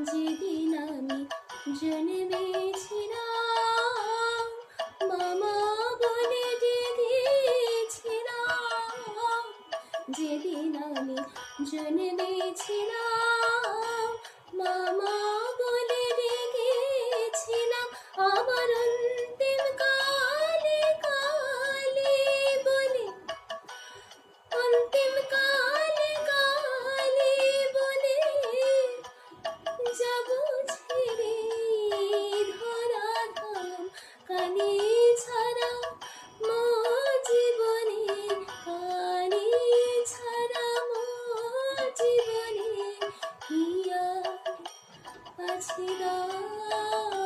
যেদিন আমি জন্মেছিলাম, মামা বলে ডেকেছিলাম। যেদিন আমি জন্মেছিলাম, মামা বলে ডেকেছিলাম। আবার অন্তিম কালে কালে বলে, অন্তিম কালে কালে বলে যাব ছেড়ে ধরাধাম। কানে ছাড়া মো জীবনে, কানে ছাড়া মো জীবনে কি আর আছে দাম।